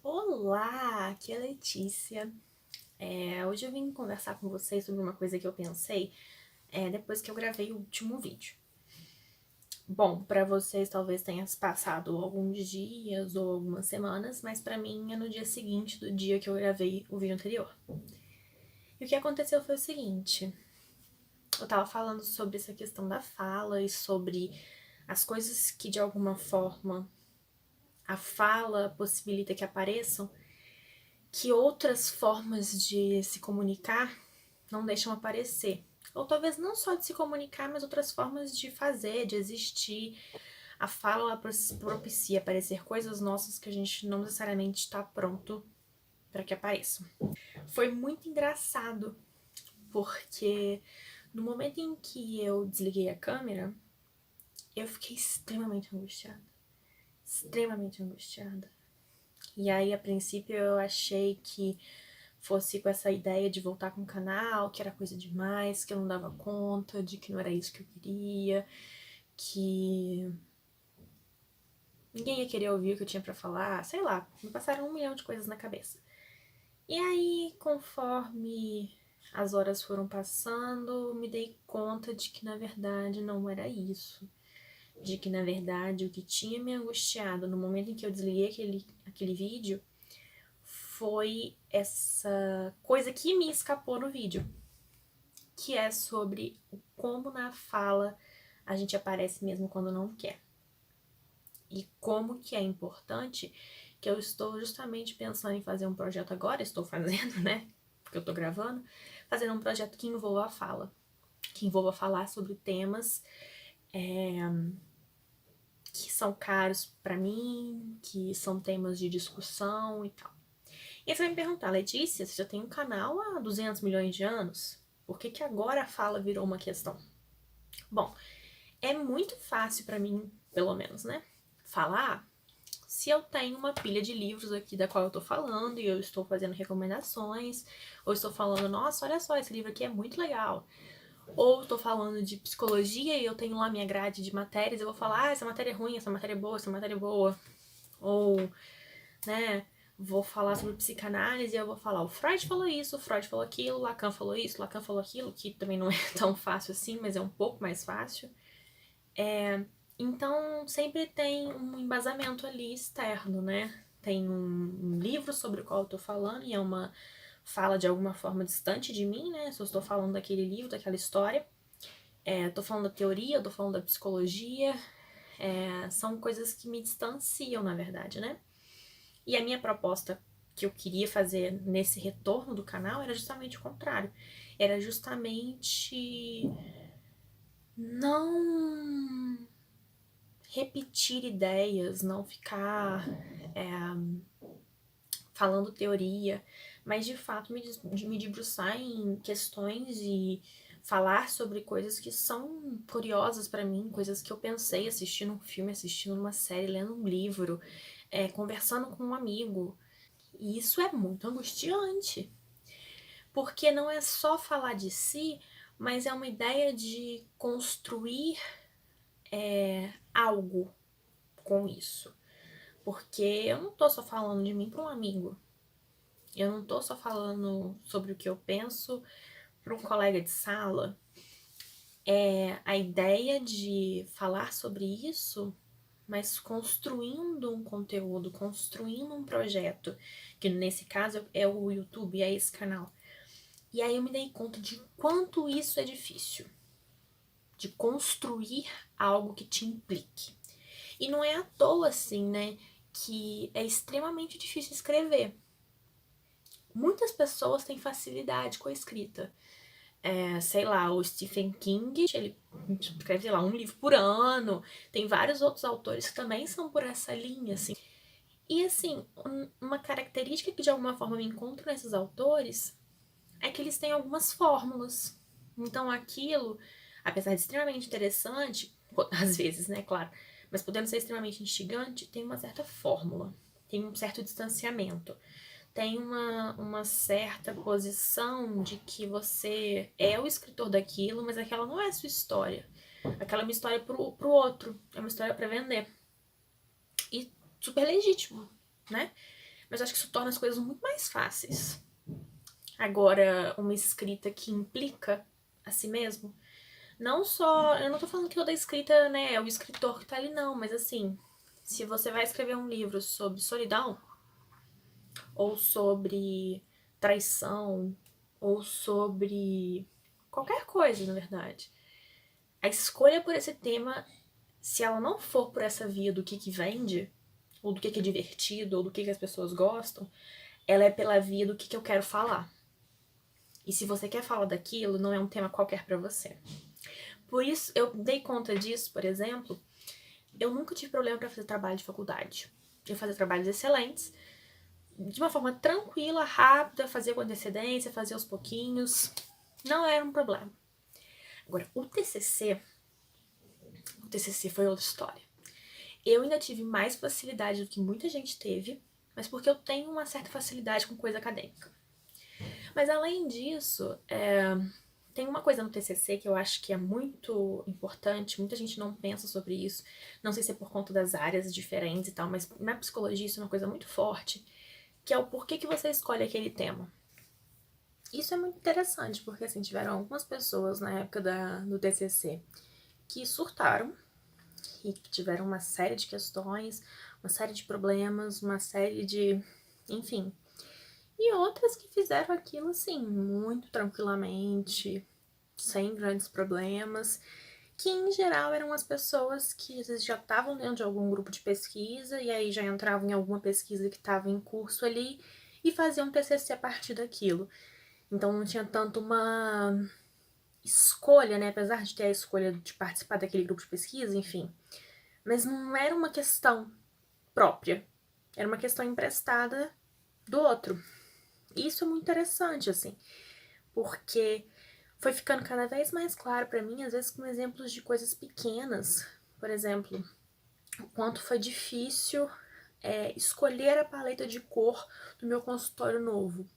Olá, aqui é a Letícia. Hoje eu vim conversar com vocês sobre uma coisa que eu pensei depois que eu gravei o último vídeo. Bom, pra vocês talvez tenha passado alguns dias ou algumas semanas, mas pra mim é no dia seguinte do dia que eu gravei o vídeo anterior. E o que aconteceu foi o seguinte: eu tava falando sobre essa questão da fala e sobre as coisas que de alguma forma a fala possibilita que apareçam, que outras formas de se comunicar não deixam aparecer. Ou talvez não só de se comunicar, mas outras formas de fazer, de existir. A fala propicia aparecer coisas nossas que a gente não necessariamente está pronto para que apareçam. Foi muito engraçado, porque no momento em que eu desliguei a câmera, eu fiquei extremamente angustiada. Extremamente angustiada. E aí, a princípio, eu achei que fosse com essa ideia de voltar com o canal, que era coisa demais, que eu não dava conta, de que não era isso que eu queria, que ninguém ia querer ouvir o que eu tinha pra falar, sei lá, me passaram 1 milhão de coisas na cabeça. E aí, conforme as horas foram passando, me dei conta de que na verdade não era isso. De que na verdade o que tinha me angustiado no momento em que eu desliguei aquele vídeo foi essa coisa que me escapou no vídeo, que é sobre como na fala a gente aparece mesmo quando não quer. E como que é importante, que eu estou justamente pensando em fazer um projeto agora, estou fazendo, né? Porque eu tô gravando, fazendo um projeto que envolva a fala, que envolva falar sobre temas que são caros pra mim, que são temas de discussão e tal. E aí você vai me perguntar, Letícia, você já tem um canal há 200 milhões de anos? Por que agora a fala virou uma questão? Bom, é muito fácil pra mim, pelo menos, né? Falar se eu tenho uma pilha de livros aqui da qual eu tô falando e eu estou fazendo recomendações, ou estou falando, nossa, olha só, esse livro aqui é muito legal. Ou estou falando de psicologia e eu tenho lá minha grade de matérias, eu vou falar, essa matéria é ruim, essa matéria é boa, essa matéria é boa. Ou, né, vou falar sobre psicanálise e eu vou falar, o Freud falou isso, o Freud falou aquilo, Lacan falou isso, Lacan falou aquilo, que também não é tão fácil assim, mas é um pouco mais fácil. Então, sempre tem um embasamento ali externo, né? Tem um livro sobre o qual eu tô falando e é uma fala de alguma forma distante de mim, né? Se eu estou falando daquele livro, daquela história. Eu tô falando da teoria, eu tô falando da psicologia. São coisas que me distanciam, na verdade, né? E a minha proposta que eu queria fazer nesse retorno do canal era justamente o contrário. Era justamente não repetir ideias, não ficar falando teoria, mas de fato me debruçar em questões e falar sobre coisas que são curiosas pra mim, coisas que eu pensei assistindo um filme, assistindo uma série, lendo um livro, conversando com um amigo. E isso é muito angustiante, porque não é só falar de si, mas é uma ideia de construir algo com isso. Porque eu não tô só falando de mim para um amigo. Eu não tô só falando sobre o que eu penso para um colega de sala. A ideia de falar sobre isso, mas construindo um conteúdo, construindo um projeto, que nesse caso é o YouTube, é esse canal. E aí eu me dei conta de quanto isso é difícil. De construir algo que te implique. E não é à toa, assim, né, que é extremamente difícil escrever. Muitas pessoas têm facilidade com a escrita. Sei lá, o Stephen King, ele escreve, sei lá, um livro por ano. Tem vários outros autores que também são por essa linha, assim. E, assim, uma característica que de alguma forma me encontro nesses autores é que eles têm algumas fórmulas. Então, aquilo, apesar de extremamente interessante, às vezes, né, claro, mas podendo ser extremamente instigante, tem uma certa fórmula, tem um certo distanciamento, tem uma certa posição de que você é o escritor daquilo, mas aquela não é a sua história. Aquela é uma história pro outro, é uma história para vender. E super legítimo, né? Mas acho que isso torna as coisas muito mais fáceis. Agora, uma escrita que implica a si mesmo, não só, eu não tô falando que toda escrita, né, é o escritor que tá ali, não, mas assim, se você vai escrever um livro sobre solidão, ou sobre traição, ou sobre qualquer coisa, na verdade, a escolha por esse tema, se ela não for por essa via do que vende, ou do que é divertido, ou do que as pessoas gostam, ela é pela via do que eu quero falar. E se você quer falar daquilo, não é um tema qualquer para você. Por isso, eu dei conta disso, por exemplo, eu nunca tive problema para fazer trabalho de faculdade. Eu fazia trabalhos excelentes, de uma forma tranquila, rápida, fazia com antecedência, fazia aos pouquinhos. Não era um problema. Agora, o TCC foi outra história. Eu ainda tive mais facilidade do que muita gente teve, mas porque eu tenho uma certa facilidade com coisa acadêmica. Mas além disso, tem uma coisa no TCC que eu acho que é muito importante, muita gente não pensa sobre isso, não sei se é por conta das áreas diferentes e tal, mas na psicologia isso é uma coisa muito forte, que é o porquê que você escolhe aquele tema. Isso é muito interessante, porque assim, tiveram algumas pessoas na época do TCC que surtaram e que tiveram uma série de questões, uma série de problemas, uma série de... enfim. E outras que fizeram aquilo, assim, muito tranquilamente, sem grandes problemas, que em geral eram as pessoas que às vezes já estavam dentro de algum grupo de pesquisa e aí já entravam em alguma pesquisa que estava em curso ali e faziam TCC a partir daquilo. Então não tinha tanto uma escolha, né? Apesar de ter a escolha de participar daquele grupo de pesquisa, enfim. Mas não era uma questão própria. Era uma questão emprestada do outro. E isso é muito interessante, assim. Porque foi ficando cada vez mais claro para mim, às vezes com exemplos de coisas pequenas. Por exemplo, o quanto foi difícil escolher a paleta de cor do meu consultório novo.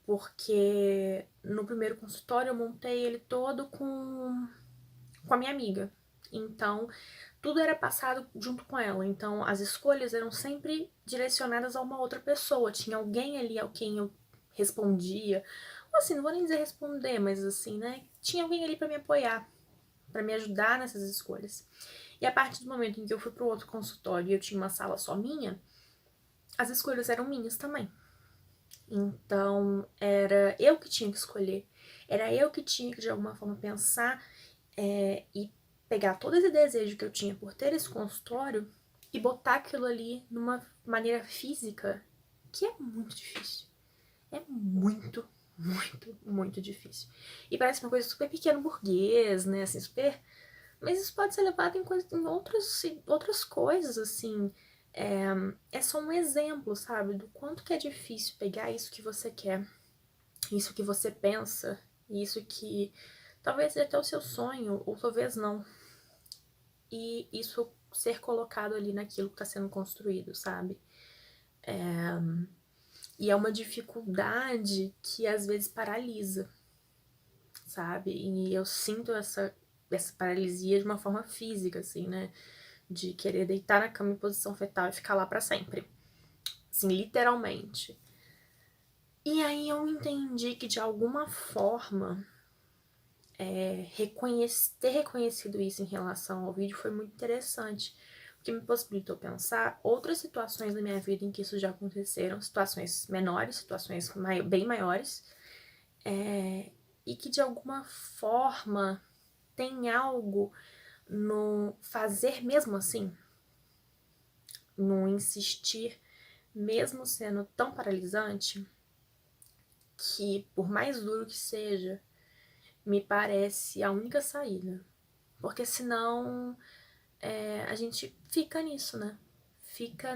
Porque no primeiro consultório eu montei ele todo com a minha amiga. Então, tudo era passado junto com ela. Então, as escolhas eram sempre direcionadas a uma outra pessoa. Tinha alguém ali a quem eu respondia. Ou assim, não vou nem dizer responder, mas assim, né? Tinha alguém ali para me apoiar, para me ajudar nessas escolhas. E a partir do momento em que eu fui pro outro consultório e eu tinha uma sala só minha, as escolhas eram minhas também. Então, era eu que tinha que escolher. Era eu que tinha que, de alguma forma, pensar e pegar todo esse desejo que eu tinha por ter esse consultório e botar aquilo ali numa maneira física que é muito difícil. É muito, muito, muito difícil. E parece uma coisa super pequeno burguês, né? Assim, super. Mas isso pode ser levado em outras coisas, assim. É só um exemplo, sabe? Do quanto que é difícil pegar isso que você quer, isso que você pensa, isso que talvez seja até o seu sonho, ou talvez não. E isso ser colocado ali naquilo que está sendo construído, sabe? E é uma dificuldade que às vezes paralisa, sabe? E eu sinto essa paralisia de uma forma física, assim, né? De querer deitar na cama em posição fetal e ficar lá para sempre. Assim, literalmente. E aí eu entendi que de alguma forma ter reconhecido isso em relação ao vídeo foi muito interessante, porque me possibilitou pensar outras situações da minha vida em que isso já aconteceram, situações menores, situações bem maiores, e que de alguma forma tem algo no fazer mesmo assim, no insistir, mesmo sendo tão paralisante, que por mais duro que seja, me parece a única saída. Porque senão a gente fica nisso, né? Fica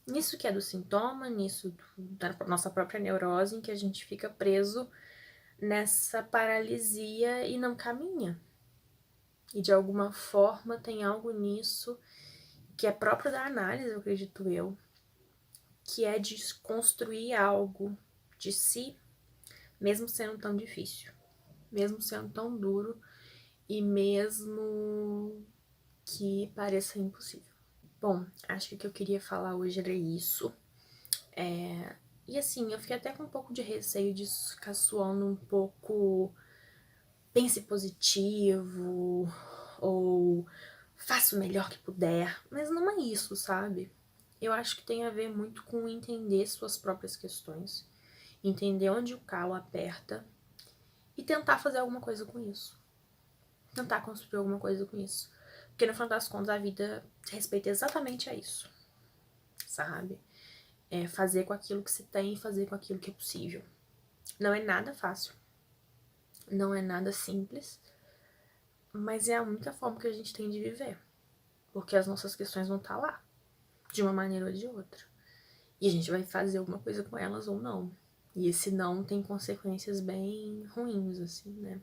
nisso que é do sintoma, nisso da nossa própria neurose, em que a gente fica preso nessa paralisia e não caminha. E de alguma forma tem algo nisso que é próprio da análise, eu acredito eu, que é de construir algo de si, mesmo sendo tão difícil, mesmo sendo tão duro e mesmo que pareça impossível. Bom, acho que o que eu queria falar hoje era isso. E assim, eu fiquei até com um pouco de receio de ficar soando um pouco pense positivo ou faça o melhor que puder, mas não é isso, sabe? Eu acho que tem a ver muito com entender suas próprias questões, entender onde o calo aperta e tentar fazer alguma coisa com isso. Tentar construir alguma coisa com isso. Porque no final das contas a vida respeita exatamente a isso, sabe? É fazer com aquilo que se tem e fazer com aquilo que é possível. Não é nada fácil, não é nada simples, mas é a única forma que a gente tem de viver. Porque as nossas questões vão estar lá, de uma maneira ou de outra. E a gente vai fazer alguma coisa com elas ou não. E esse não tem consequências bem ruins, assim, né?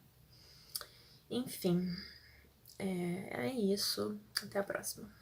Enfim, é isso. Até a próxima.